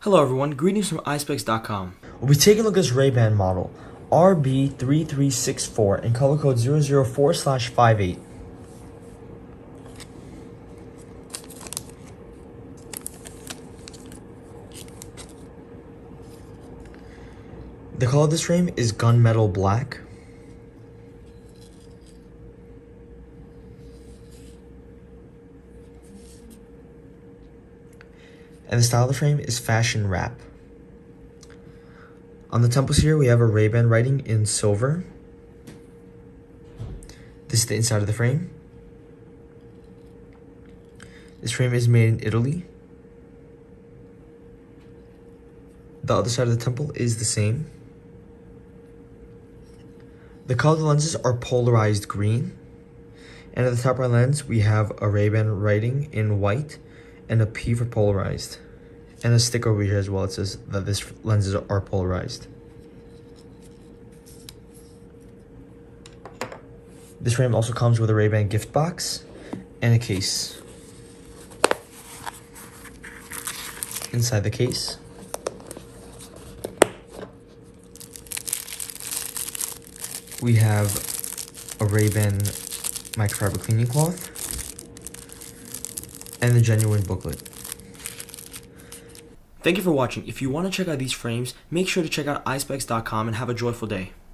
Hello everyone, greetings from Eyespecs.com. We'll be taking a look at this Ray-Ban model, RB3364 in color code 004/58. The color of this frame is gunmetal black. And the style of the frame is fashion wrap. On the temples here, we have a Ray-Ban writing in silver. This is the inside of the frame. This frame is made in Italy. The other side of the temple is the same. The color of the lenses are polarized green. And at the top of our lens, we have a Ray-Ban writing in white and a P for polarized. And a sticker over here as well. It says that this lenses are polarized. This frame also comes with a Ray-Ban gift box and a case. Inside the case, we have a Ray-Ban microfiber cleaning cloth and the genuine booklet. Thank you for watching. If you want to check out these frames, make sure to check out Eyespecs.com and have a joyful day.